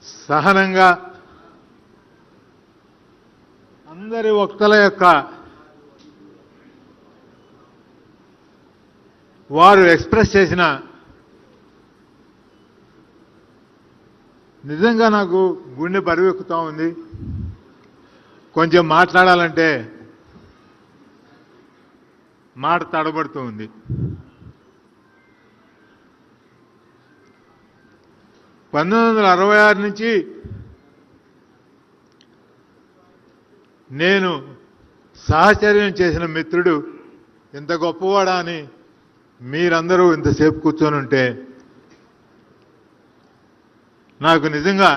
సహనంగా అందరి వక్తల యొక్క వారు ఎక్స్ప్రెస్ చేసిన నిజంగా నాకు గుండె బరువెక్కుతా ఉంది. కొంచెం మాట్లాడాలంటే మాట తడబడుతూ ఉంది. (1966) నుంచి నేను సహచర్యం చేసిన మిత్రుడు ఇంత గొప్పవాడా అని మీరందరూ ఇంతసేపు కూర్చొని ఉంటే నాకు నిజంగా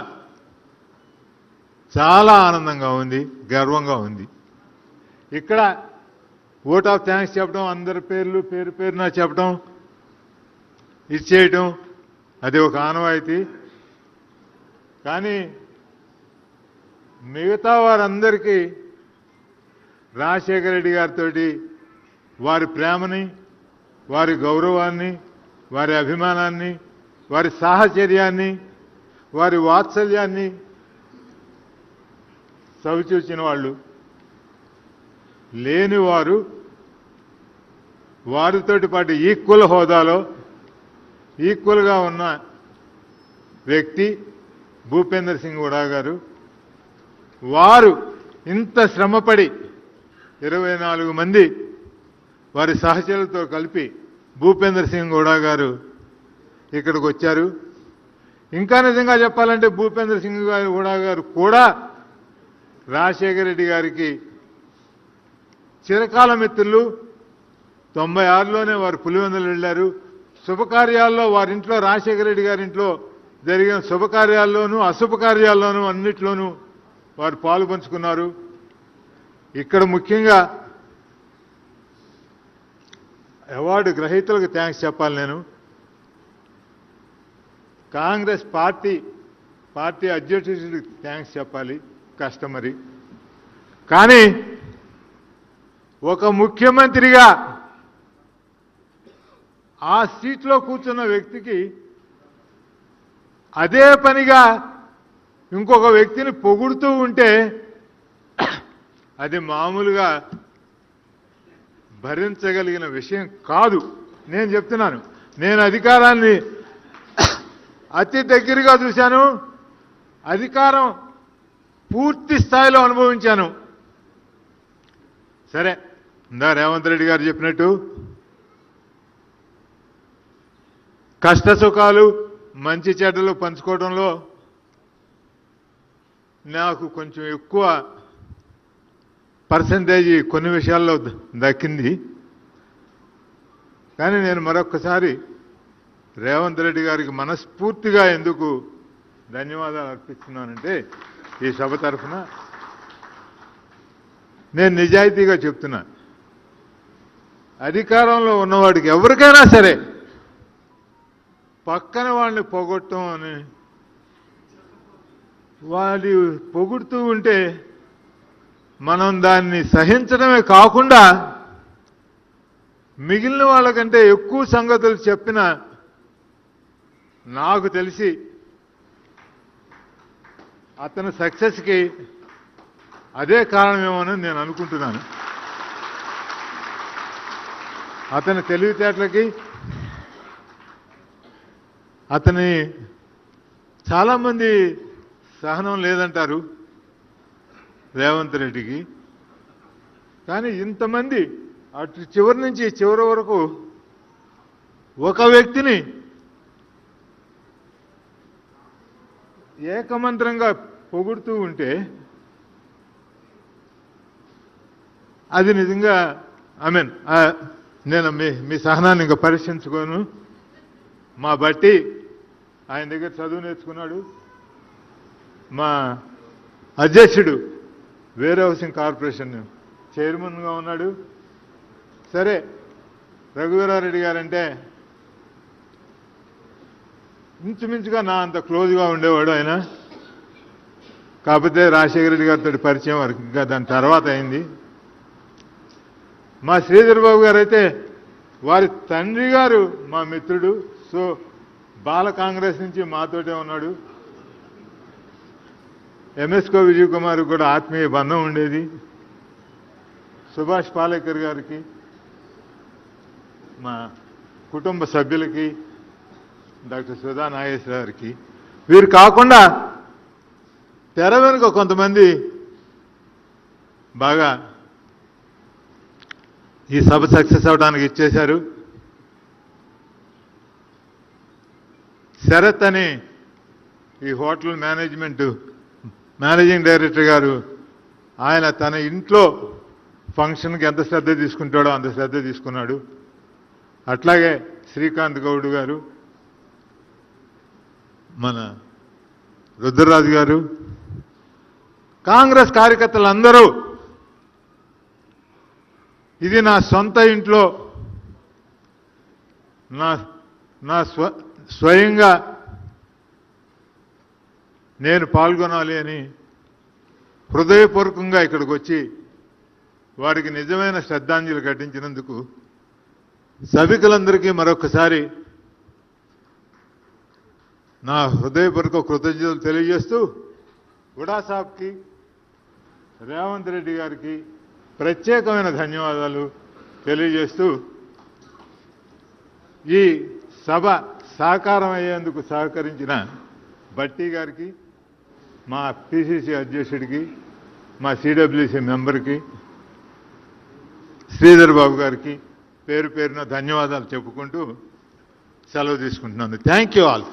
చాలా ఆనందంగా ఉంది, గర్వంగా ఉంది. ఇక్కడ ఓట్ ఆఫ్ థ్యాంక్స్ చెప్పడం, అందరి పేర్లు పేరున చెప్పడం, ఇచ్చేయటం అది ఒక ఆనవాయితీ. కానీ మిగతా వారందరికీ రాజశేఖర రెడ్డి గారితో వారి ప్రేమని, వారి గౌరవాన్ని, వారి అభిమానాన్ని, వారి సాహచర్యాన్ని, వారి వాత్సల్యాన్ని చవిచూచిన వాళ్ళు లేనివారు, వారితోటి పాటు ఈక్వల్ హోదాలో ఈక్వల్గా ఉన్న వ్యక్తి భూపేందర్ సింగ్ హుడా గారు. వారు ఇంత శ్రమపడి 24 మంది వారి సహచరులతో కలిపి భూపేందర్ సింగ్ హుడా గారు ఇక్కడికి వచ్చారు. ఇంకా నిజంగా చెప్పాలంటే భూపేందర్ సింగ్ హుడా గారు కూడా రాజశేఖర రెడ్డి గారికి చిరకాల మిత్రులు. 96లోనే వారు పులివెందులు వెళ్ళారు. శుభకార్యాల్లో వారింట్లో, రాజశేఖర రెడ్డి గారింట్లో జరిగిన శుభకార్యాల్లోనూ అశుభకార్యాల్లోనూ అన్నిట్లోనూ వారు పాలు పంచుకున్నారు. ఇక్కడ ముఖ్యంగా అవార్డు గ్రహీతలకు థ్యాంక్స్ చెప్పాలి. నేను కాంగ్రెస్ పార్టీ అధ్యక్షుడికి థ్యాంక్స్ చెప్పాలి, కస్టమరీ. కానీ ఒక ముఖ్యమంత్రిగా ఆ సీట్లో కూర్చున్న వ్యక్తికి అదే పనిగా ఇంకొక వ్యక్తిని పొగుడుతూ ఉంటే అది మామూలుగా భరించగలిగిన విషయం కాదు. నేను చెప్తున్నాను, నేను అధికారాన్ని అతి దగ్గరగా చూశాను, అధికారం పూర్తి స్థాయిలో అనుభవించాను. సరే, ఇందా రేవంత్ రెడ్డి గారు చెప్పినట్టు కష్ట సుఖాలు, మంచి చెడ్డలు పంచుకోవడంలో నాకు కొంచెం ఎక్కువ పర్సంటేజ్ కొన్ని విషయాల్లో దక్కింది. కానీ నేను మరొక్కసారి రేవంత్ రెడ్డి గారికి మనస్ఫూర్తిగా ఎందుకు ధన్యవాదాలు అర్పిస్తున్నానంటే, ఈ సభ తరఫున నేను నిజాయితీగా చెప్తున్నా, అధికారంలో ఉన్నవాడికి ఎవరికైనా సరే పక్కన వాళ్ళని పొగొట్టడం అని, వాడి పొగుడుతూ ఉంటే మనం దాన్ని సహించడమే కాకుండా మిగిలిన వాళ్ళకంటే ఎక్కువ సంగతులు చెప్పిన నాకు తెలిసి అతని సక్సెస్కి అదే కారణమేమోనని నేను అనుకుంటున్నాను. అతని తెలివితేటలకి, అతని చాలామంది సహనం లేదంటారు రేవంత్ రెడ్డికి. కానీ ఇంతమంది అటు చివరి నుంచి చివరి వరకు ఒక వ్యక్తిని ఏకమంత్రంగా పొగుడుతూ ఉంటే అది నిజంగా నేను మీ సహనాన్ని ఇంకా పరీక్షించుకోను. మా బట్టి ఆయన దగ్గర చదువు నేర్చుకున్నాడు. మా అధ్యక్షుడు వేర్ హౌసింగ్ కార్పొరేషన్ చైర్మన్గా ఉన్నాడు. సరే, రఘువీరారెడ్డి గారంటే ఇంచుమించుగా నా అంత క్లోజ్గా ఉండేవాడు ఆయన. కాకపోతే రాజశేఖర రెడ్డి గారితో పరిచయం వరకు, ఇంకా దాని తర్వాత అయింది. మా శ్రీధర్ బాబు గారు అయితే వారి తండ్రి గారు మా మిత్రుడు. సో బాల కాంగ్రెస్ నుంచి మాతోటే ఉన్నాడు. ఎంఎస్కో విజయ్ కుమార్ కూడా ఆత్మీయ బంధం ఉండేది. సుభాష్ పాలేకర్ గారికి, మా కుటుంబ సభ్యులకి, డాక్టర్ సుధా నాగేశ్వర గారికి, వీరు కాకుండా తెర వెనుక కొంతమంది బాగా ఈ సభ సక్సెస్ అవడానికి ఇచ్చేశారు. శరత్ అని ఈ హోటల్ మేనేజింగ్ డైరెక్టర్ గారు, ఆయన తన ఇంట్లో ఫంక్షన్కి ఎంత శ్రద్ధ తీసుకుంటాడో అంత శ్రద్ధ తీసుకున్నాడు. అట్లాగే శ్రీకాంత్ గౌడ్ గారు, మన రుద్రరాజు గారు, కాంగ్రెస్ కార్యకర్తలందరూ ఇది నా సొంత ఇంట్లో నా స్వయంగా నేను పాల్గొనాలి అని హృదయపూర్వకంగా ఇక్కడికి వచ్చి వారికి నిజమైన శ్రద్ధాంజలి ఘటించినందుకు సభికులందరికీ మరొకసారి నా హృదయపూర్వక కృతజ్ఞతలు తెలియజేస్తూ గుడా సాబ్కి, రేవంత్ రెడ్డి గారికి ప్రత్యేకమైన ధన్యవాదాలు తెలియజేస్తూ ఈ సభ సాకారం అయ్యేందుకు సహకరించిన భట్టి గారికి, మా పిసిసి అధ్యక్షుడికి, మా సిడబ్ల్యూసి మెంబర్కి, శ్రీధర్ బాబు గారికి పేరు పేరున ధన్యవాదాలు చెప్పుకుంటూ సెలవు తీసుకుంటున్నాను. Thank you all.